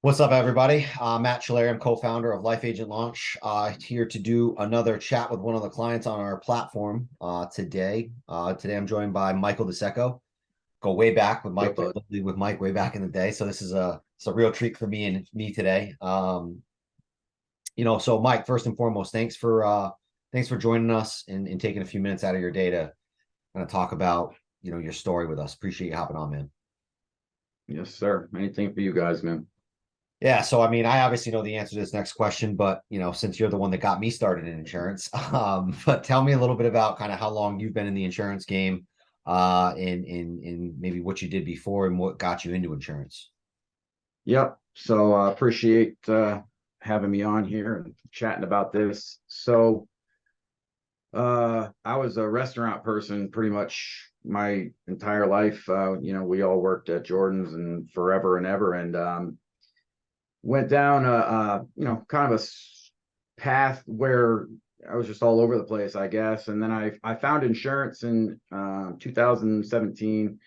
What's up, everybody? Matt Schiller, I'm co-founder of Life Agent Launch. Here to do another chat with one of the clients on our platform today. Today, I'm joined by Michael DeSecco. Go way back with Mike, But with Mike way back in the day. So this is it's a real treat for me today. So Mike, first and foremost, thanks for joining us and taking a few minutes out of your day to kind of talk about your story with us. Appreciate you hopping on, man. yes, sir. Anything for you guys, man. Yeah, so I mean, I obviously know the answer to this next question, but since you're the one that got me started in insurance, but tell me a little bit about kind of how long you've been in the insurance game, and maybe what you did before and what got you into insurance. Yep. So appreciate having me on here and chatting about this. So I was a restaurant person pretty much my entire life. We all worked at Jordan's and forever and ever, and went down kind of path where I was just all over the place, I guess. And then I found insurance in 2017.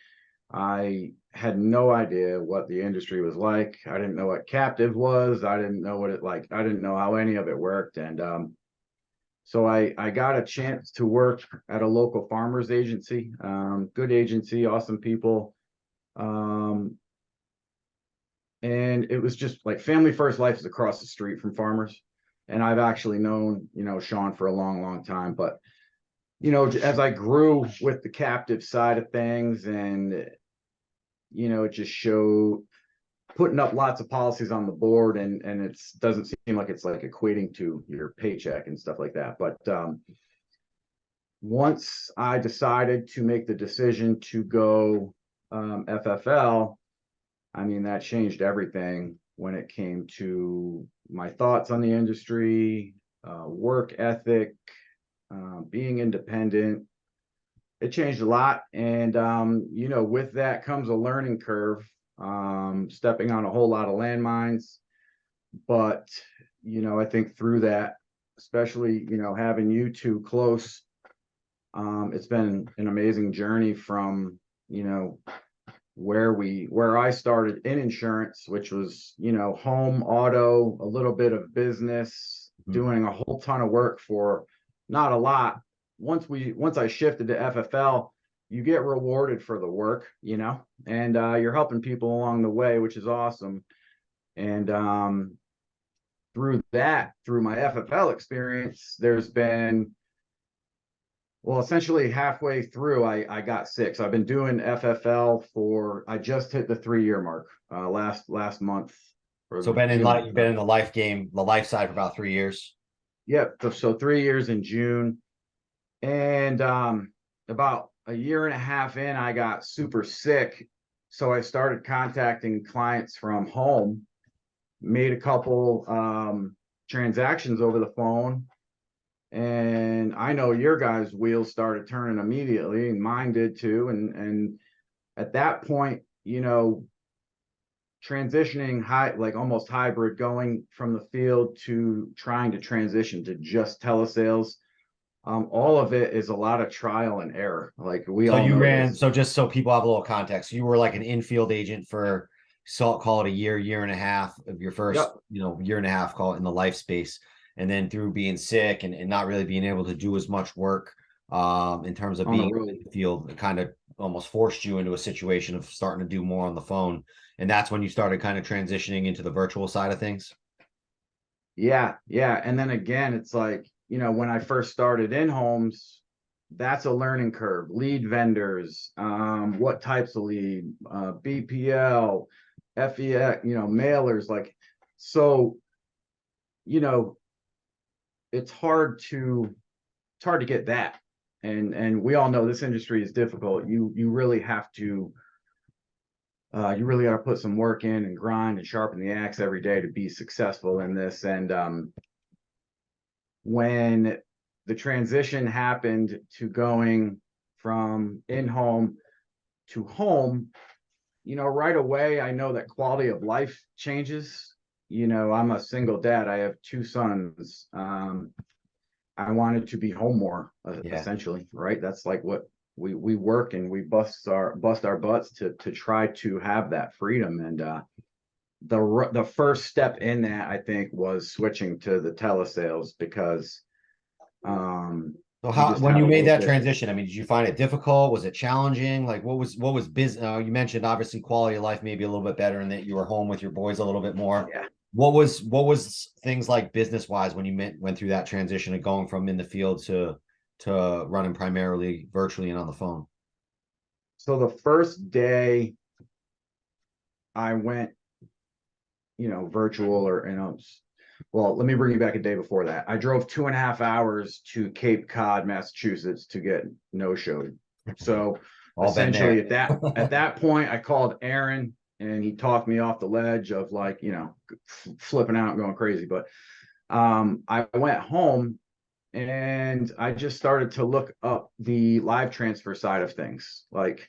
I had no idea what the industry was like. I didn't know what captive was. I didn't know what it like. I didn't know how any of it worked. And so I got a chance to work at a local farmers agency. Good agency, awesome people. And it was just like Family First Life is across the street from Farmers. And I've actually known, Sean for a long, long time. But, as I grew with the captive side of things and, it just showed putting up lots of policies on the board, and it doesn't seem like it's like equating to your paycheck and stuff like that. But once I decided to make the decision to go FFL, I mean, that changed everything when it came to my thoughts on the industry, work ethic, being independent. It changed a lot. And, with that comes a learning curve, stepping on a whole lot of landmines. But, I think through that, especially, having you two close, it's been an amazing journey from, where I started in insurance, which was, home, auto, a little bit of business, doing a whole ton of work for not a lot. Once I shifted to FFL, you get rewarded for the work, and you're helping people along the way, which is awesome. And through my FFL experience, there's been, well, essentially halfway through, I got sick. So I've been doing FFL I just hit the 3-year mark last month. So you've been in the life game, the life side for about 3 years. Yep. So 3 years in June. And about a year and a half in, I got super sick. So I started contacting clients from home, made a couple transactions over the phone. And I know your guys' wheels started turning immediately, and mine did too. And at that point, transitioning like almost hybrid, going from the field to trying to transition to just telesales, all of it is a lot of trial and error. Like we So all you know ran, this. so just so people have a little context, you were like an infield agent for, call it a year and a half of your first, Yep. year and a half, call it in the life space. And then through being sick and not really being able to do as much work in terms of On the being road. in the field, it kind of almost forced you into a situation of starting to do more on the phone. And that's when you started kind of transitioning into the virtual side of things. Yeah, yeah. And then again, it's like, when I first started in homes, that's a learning curve. Lead vendors, what types of lead, BPL, FEX, mailers, like, so, you know, it's hard to get that. And we all know this industry is difficult. You really have to you really got to put some work in and grind and sharpen the axe every day to be successful in this. And when the transition happened to going from in-home to home, right away, I know that quality of life changes. I'm a single dad. I have 2 sons. I wanted to be home more, Yeah. essentially, right? That's like what we work and we bust our butts to try to have that freedom. And the first step in that, I think, was switching to the telesales because So we how, just when had you a made little that bit. transition, I mean, did you find it difficult? Was it challenging? Like what was business? You mentioned obviously quality of life maybe a little bit better and that you were home with your boys a little bit more. Yeah. What was things like business wise when you went through that transition of going from in the field to running primarily virtually and on the phone? So the first day I went, virtual or, well, let me bring you back a day before that. I drove 2.5 hours to Cape Cod, Massachusetts to get no showed. So All been essentially there. at that point, I called Aaron and he talked me off the ledge of like, flipping out and going crazy. But I went home and I just started to look up the live transfer side of things. Like,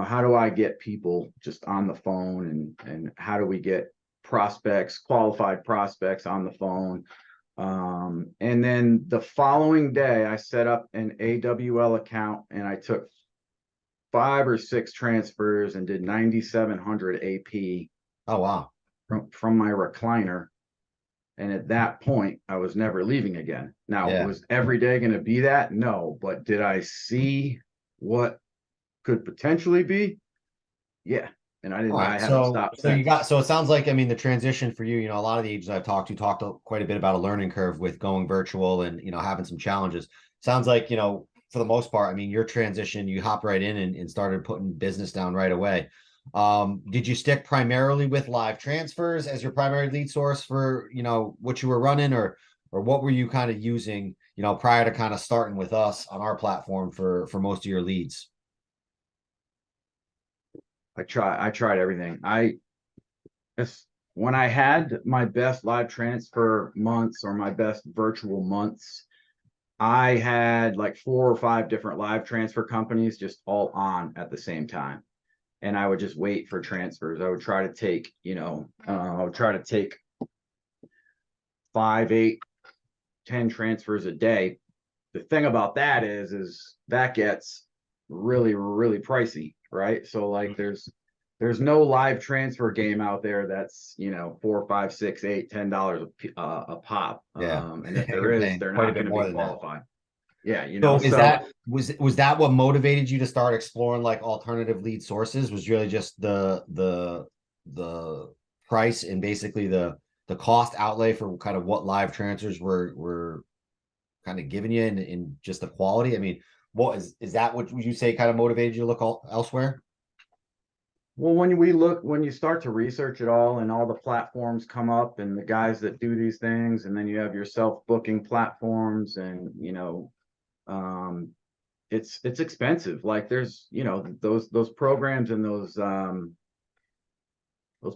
how do I get people just on the phone and how do we get prospects, qualified prospects on the phone? And then the following day, I set up an AWL account and I took 5 or 6 transfers and did 9,700 AP Oh wow. from my recliner. And at that point, I was never leaving again. Now, Yeah. was every day going to be that? No. But did I see what could potentially be? Yeah. And All right. I haven't stopped So you since. got, so it sounds like, I mean, the transition for you, a lot of the agents I've talked to quite a bit about a learning curve with going virtual and, having some challenges. Sounds like, for the most part, I mean, your transition, you hopped right in and started putting business down right away. Did you stick primarily with live transfers as your primary lead source for, what you were running or what were you kind of using, prior to kind of starting with us on our platform for most of your leads? I tried everything. It's, when I had my best live transfer months or my best virtual months, I had like 4 or 5 different live transfer companies just all on at the same time. And I would just wait for transfers. I would try to take, I would try to take 5, 8, 10 transfers a day. The thing about that is that gets really, really pricey, right? So like there's no live transfer game out there that's, 4, 5, 6, 8, $10 a pop. Yeah. And if there You're is, paying they're quite a not bit going to more be than that. qualified. Yeah, So so was that what motivated you to start exploring like alternative lead sources? Was really just the price and basically the cost outlay for kind of what live transfers were kind of giving you and just the quality? I mean, what is that what would you say kind of motivated you to look elsewhere? well, when you start to research it all and all the platforms come up and the guys that do these things, and then you have your self-booking platforms and, um, it's expensive. Like there's, those programs and those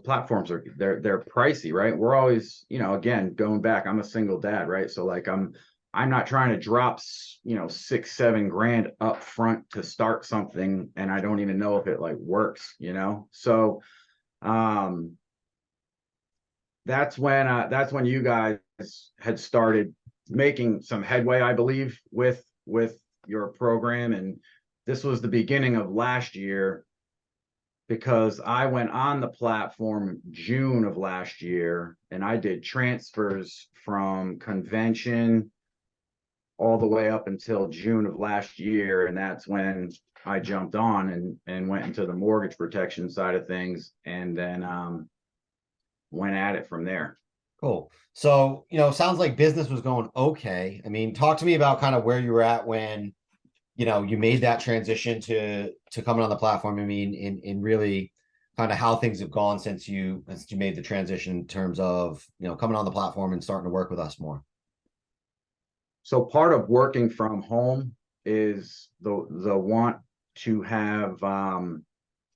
platforms they're pricey, right? We're always, again, going back, I'm a single dad, right? So like I'm not trying to drop 6, 7 grand up front to start something and I don't even know if it like works. So um that's when you guys had started making some headway, I believe, with your program. And this was the beginning of last year because I went on the platform June of last year and I did transfers from convention all the way up until June of last year. And that's when I jumped on and went into the mortgage protection side of things and then went at it from there. Cool. So, sounds like business was going okay. I mean, talk to me about kind of where you were at when you made that transition to coming on the platform. I mean, in really kind of how things have gone since you made the transition in terms of coming on the platform and starting to work with us more. So part of working from home is the want to have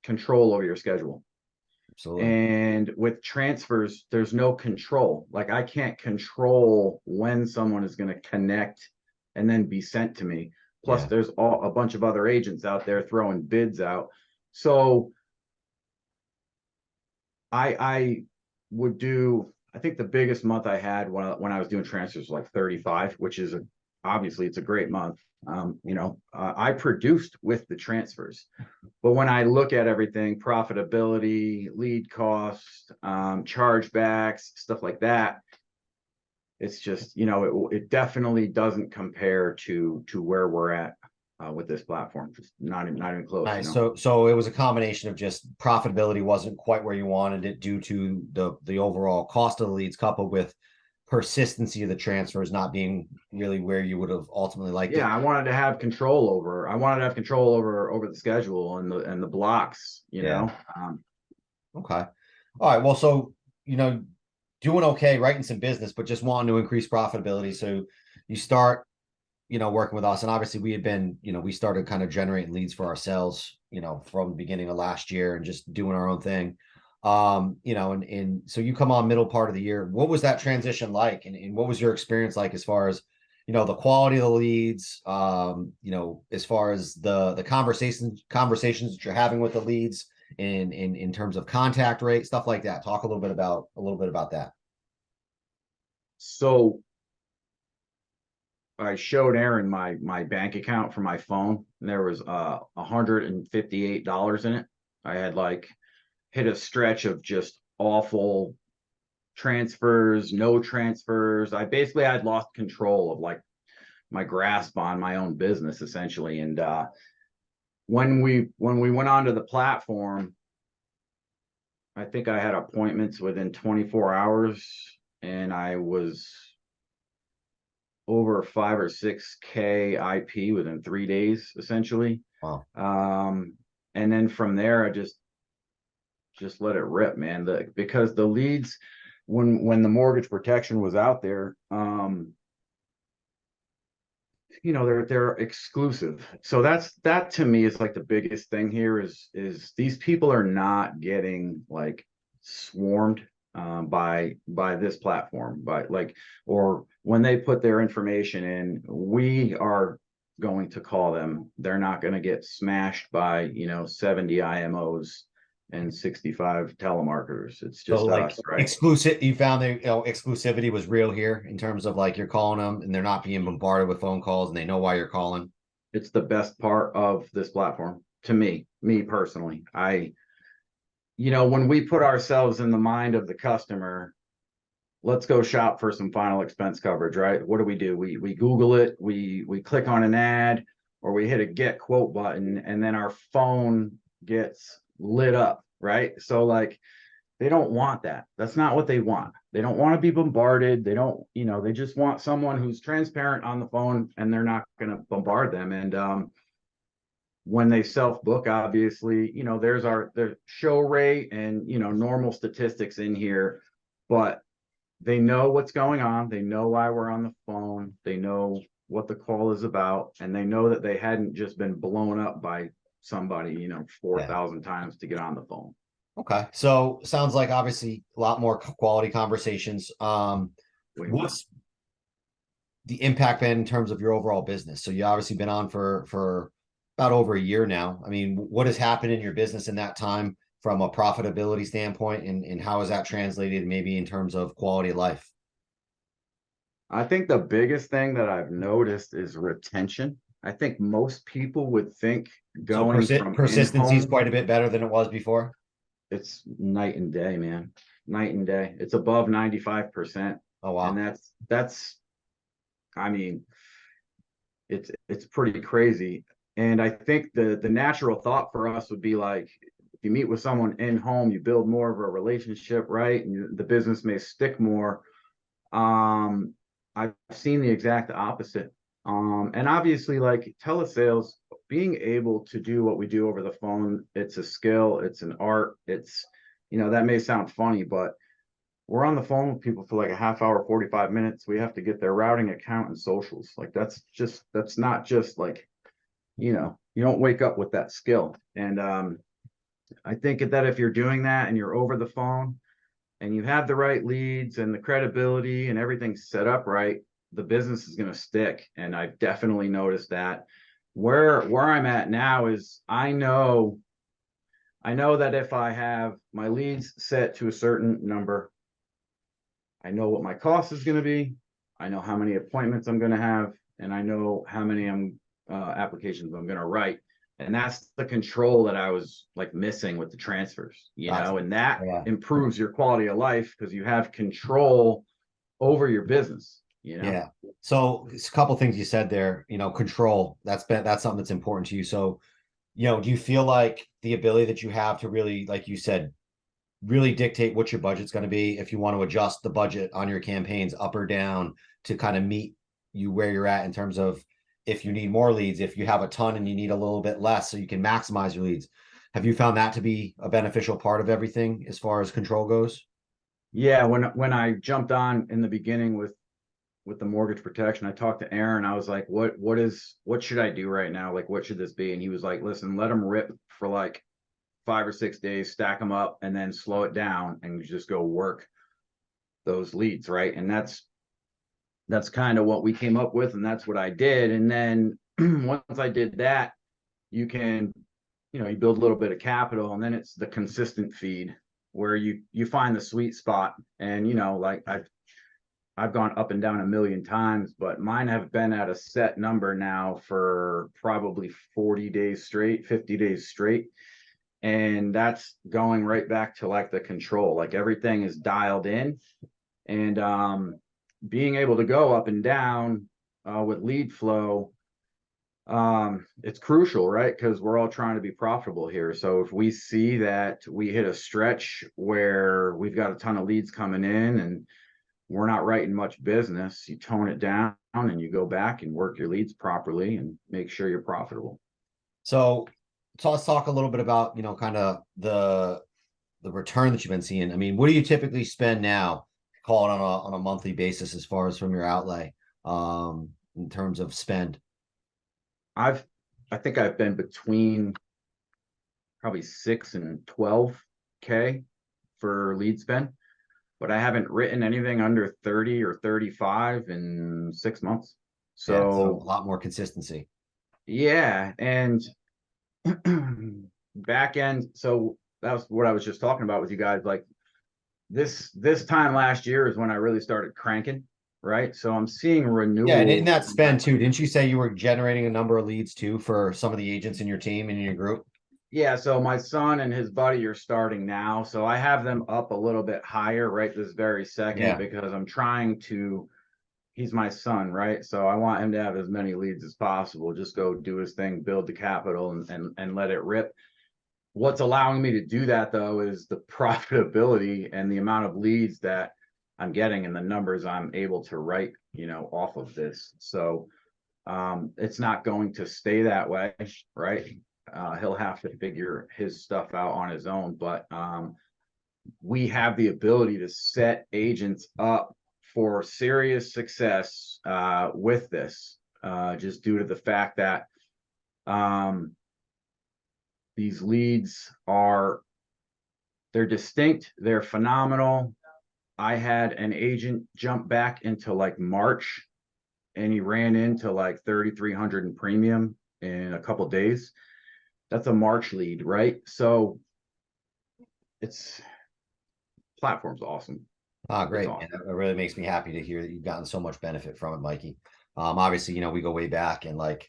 control over your schedule. Absolutely. And with transfers, there's no control. Like I can't control when someone is going to connect and then be sent to me. Plus, Yeah. there's a bunch of other agents out there throwing bids out. So I would do. I think the biggest month I had when I was doing transfers was like 35, which is obviously it's a great month. I produced with the transfers, but when I look at everything, profitability, lead cost, chargebacks, stuff like that, it's just, it definitely doesn't compare to where we're at with this platform. Just not even close, Nice. So it was a combination of just profitability wasn't quite where you wanted it due to the overall cost of the leads coupled with persistency of the transfers not being really where you would have ultimately liked Yeah, it. I wanted to have control over the schedule and the blocks, Yeah. Um, Okay. All right. Well, so doing okay, writing some business, but just wanting to increase profitability. So you start, working with us, and obviously we had been, we started kind of generating leads for ourselves, from the beginning of last year and just doing our own thing. And so you come on middle part of the year. What was that transition like, and what was your experience like as far as the quality of the leads, as far as the conversations that you're having with the leads in terms of contact rate, stuff like that. Talk a little bit about that. so I showed Aaron my bank account for my phone, and there was $158 in it. I had like hit a stretch of just awful transfers, no transfers. I basically had lost control of like my grasp on my own business essentially. And when we went onto the platform, I think I had appointments within 24 hours, and I was over 5 or 6K IP within 3 days, essentially. Wow. And then from there, I just let it rip, man. Because the leads, when the mortgage protection was out there, they're exclusive. So that to me is like the biggest thing here is these people are not getting like swarmed by this platform, by like, or when they put their information in, we are going to call them. They're not going to get smashed by 70 IMOs and 65 telemarketers. It's So just like us, right? exclusive, you found the exclusivity was real here in terms of like you're calling them and they're not being bombarded with phone calls and they know why you're calling. It's the best part of this platform to me personally. When we put ourselves in the mind of the customer, let's go shop for some final expense coverage, right? What do? We Google it, we click on an ad, or we hit a get quote button, and then our phone gets lit up, right? So like they don't want that. That's not what they want. They don't want to be bombarded. They don't, they just want someone who's transparent on the phone, and they're not going to bombard them. And when they self book, obviously, there's their show rate and normal statistics in here, but they know what's going on. They know why we're on the phone. They know what the call is about, and they know that they hadn't just been blown up by somebody, Yeah. 4,000 times to get on the phone. Okay. So sounds like obviously a lot more quality conversations. Way more. What's the impact been in terms of your overall business? So you obviously been on for about over a year now. I mean, what has happened in your business in that time from a profitability standpoint, and how has that translated maybe in terms of quality of life? I think the biggest thing that I've noticed is retention. I think most people would think So going from persistency is in-home, quite a bit better than it was before. it's night and day, man. Night and day. It's above 95%. Oh And wow. that's I mean, it's pretty crazy. And I think the natural thought for us would be like, if you meet with someone in home, you build more of a relationship, right? And the business may stick more. Um, I've seen the exact opposite. And obviously, like telesales, being able to do what we do over the phone, it's a skill, it's an art. That may sound funny, but we're on the phone with people for like a half hour, 45 minutes. We have to get their routing account and socials. Like that's not just like, you don't wake up with that skill. And I think that if you're doing that and you're over the phone and you have the right leads and the credibility and everything set up right, the business is going to stick. And I've definitely noticed that. Where I'm at now is I know that if I have my leads set to a certain number, I know what my cost is going to be. I know how many appointments I'm going to have, and I know how many applications I'm going to write. And that's the control that I was like missing with the transfers, Gotcha. and that Yeah. improves your quality of life because you have control over your business. Yeah. So it's a couple things you said there, control. That's something that's important to you. So, do you feel like the ability that you have to really, like you said, really dictate what your budget's going to be, if you want to adjust the budget on your campaigns up or down to kind of meet you where you're at in terms of if you need more leads, if you have a ton and you need a little bit less so you can maximize your leads. Have you found that to be a beneficial part of everything as far as control goes? Yeah, when I jumped on in the beginning with the mortgage protection, I talked to Aaron. I was like, what should I do right now? Like, what should this be? And he was like, listen, let them rip for like 5 or 6 days, stack them up, and then slow it down and just go work those leads, right? And that's kind of what we came up with, and that's what I did. And then once I did that, you can, you build a little bit of capital, and then it's the consistent feed where you find the sweet spot. And like I've gone up and down a million times, but mine have been at a set number now for probably 40 days straight, 50 days straight. And that's going right back to like the control, like everything is dialed in. And being able to go up and down with lead flow, it's crucial, right? Because we're all trying to be profitable here. So if we see that we hit a stretch where we've got a ton of leads coming in and we're not writing much business, you tone it down and you go back and work your leads properly and make sure you're profitable. So let's talk a little bit about, kind of the return that you've been seeing. I mean, what do you typically spend now, call it on a monthly basis as far as from your outlay, in terms of spend? I think I've been between probably 6 and 12K for lead spend, but I haven't written anything under 30 or 35 in 6 months. Yeah, so a So lot more consistency. yeah, and back end. So that was what I was just talking about with you guys. Like this time last year is when I really started cranking, right? So I'm seeing Yeah, and in renewals. that spend too, didn't you say you were generating a number of leads too for some of the agents in your team and in your group? Yeah, so my son and his buddy are starting now. So I have them up a little bit higher right this very second Yeah. because I'm trying to, he's my son, right? So I want him to have as many leads as possible. Just go do his thing, build the capital and let it rip. What's allowing me to do that though is the profitability and the amount of leads that I'm getting and the numbers I'm able to write, off of this. So it's not going to stay that way, right? He'll have to figure his stuff out on his own, but we have the ability to set agents up for serious success with this, just due to the fact that these leads they're distinct, they're phenomenal. I had an agent jump back into like March and he ran into like 3,300 in premium in a couple days. That's a March lead, right? So it's platform's awesome. Ah, It's great. And awesome. it really makes me happy to hear that you've gotten so much benefit from it, Mikey. Obviously, we go way back and like,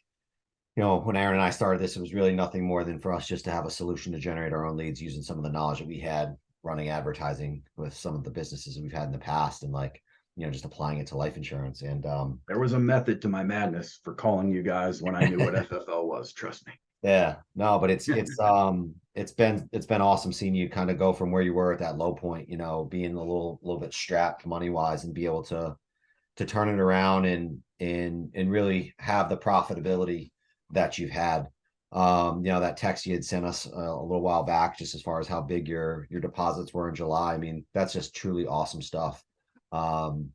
when Aaron and I started this, it was really nothing more than for us just to have a solution to generate our own leads using some of the knowledge that we had running advertising with some of the businesses that we've had in the past and like, just applying it to life insurance. And There was a method to my madness for calling you guys when I knew what FFL was. Trust me. yeah, no, but it's been awesome seeing you kind of go from where you were at that low point, being a little bit strapped money wise and be able to turn it around and really have the profitability that you've had. That text you had sent us a little while back, just as far as how big your deposits were in July. I mean, that's just truly awesome stuff. Um,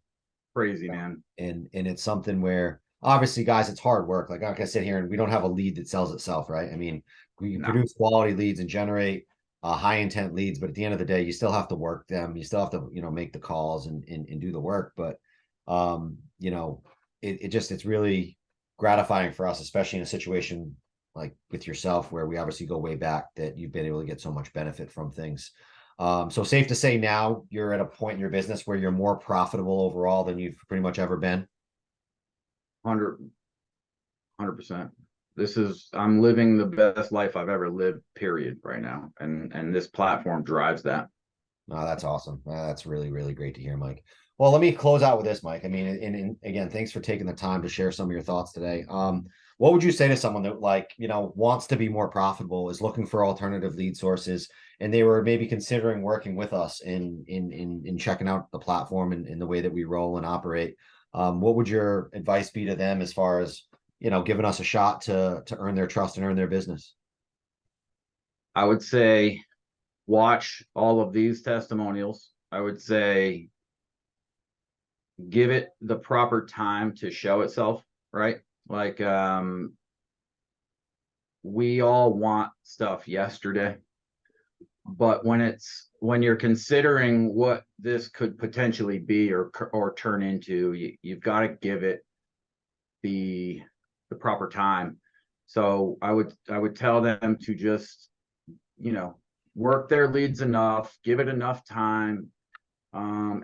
Crazy, man. and it's something where obviously, guys, it's hard work. Like I sit here and we don't have a lead that sells itself, right? I mean, we can No. produce quality leads and generate high intent leads, but at the end of the day, you still have to work them. You still have to, make the calls and do the work. But it's really gratifying for us, especially in a situation like with yourself, where we obviously go way back, that you've been able to get so much benefit from things. So safe to say now you're at a point in your business where you're more profitable overall than you've pretty much ever been. 100%. I'm living the best life I've ever lived, period, right now. And this platform drives that. No, that's awesome. That's really, really great to hear, Mike. Well, let me close out with this, Mike. I mean, and again, thanks for taking the time to share some of your thoughts today. What would you say to someone that, like, wants to be more profitable, is looking for alternative lead sources, and they were maybe considering working with us in checking out the platform and in the way that we roll and operate? What would your advice be to them as far as, giving us a shot to earn their trust and earn their business? I would say watch all of these testimonials. I would say give it the proper time to show itself, right? Like, we all want stuff yesterday, but when you're considering what this could potentially be or turn into, you've got to give it the proper time. So I would tell them to just, work their leads enough, give it enough time.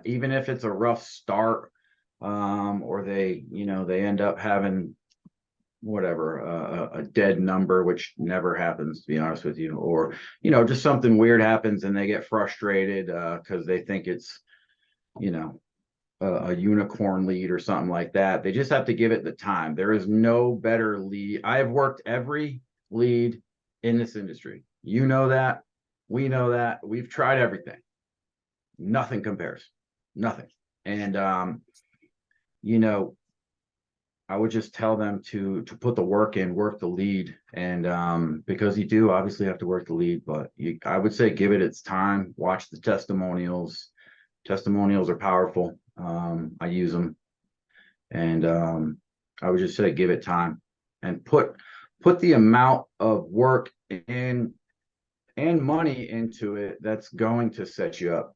Even if it's a rough start, or they end up having whatever, a dead number, which never happens, to be honest with you, or just something weird happens and they get frustrated because they think it's, you know a unicorn lead or something like that. They just have to give it the time. There is no better lead. I have worked every lead in this industry. You know that. We know that. We've tried everything. Nothing compares. Nothing. And you know, I would just tell them to put the work in, work the lead, and because you do obviously have to work the lead, but I would say give it its time. Watch the testimonials. Testimonials are powerful. I use them, and I would just say give it time and put the amount of work in and money into it that's going to set you up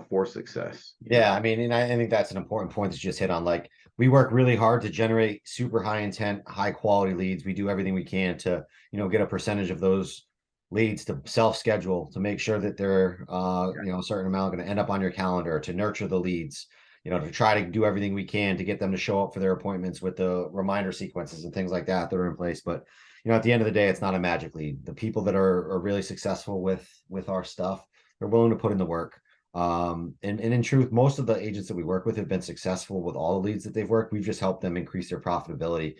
for success. Yeah, I mean, and I think that's an important point to just hit on. Like, we work really hard to generate super high intent, high quality leads. We do everything we can to, get a percentage of those leads to self schedule, to make sure that they're, a certain amount going to end up on your calendar, to nurture the leads, to try to do everything we can to get them to show up for their appointments with the reminder sequences and things like that that are in place. But, at the end of the day, it's not a magic lead. The people that are really successful with our stuff, they're willing to put in the work. And in truth, most of the agents that we work with have been successful with all the leads that they've worked. We've just helped them increase their profitability,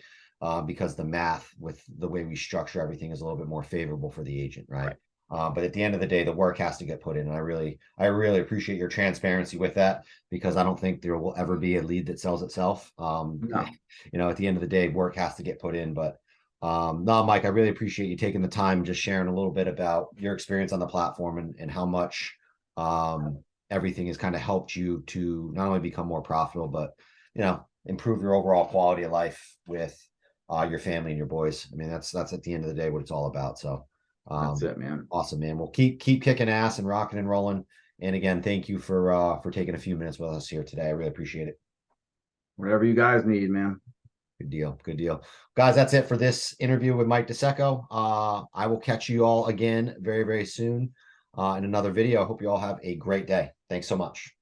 because the math with the way we structure everything is a little bit more favorable for the agent, right? But at the end of the day, the work has to get put in. And I really appreciate your transparency with that, because I don't think there will ever be a lead that sells itself. No. At the end of the day, work has to get put in. But no, Mike, I really appreciate you taking the time and just sharing a little bit about your experience on the platform, and how much everything has kind of helped you to not only become more profitable, but improve your overall quality of life with your family and your boys. I mean, that's at the end of the day what it's all about. So That's it, man. awesome, man. We'll keep kicking ass and rocking and rolling. And again, thank you for taking a few minutes with us here today. I really appreciate it. Whatever you guys need, man. Good deal. Good deal. Guys, that's it for this interview with Mike DeSecco. I will catch you all again very, very soon in another video. I hope you all have a great day. Thanks so much.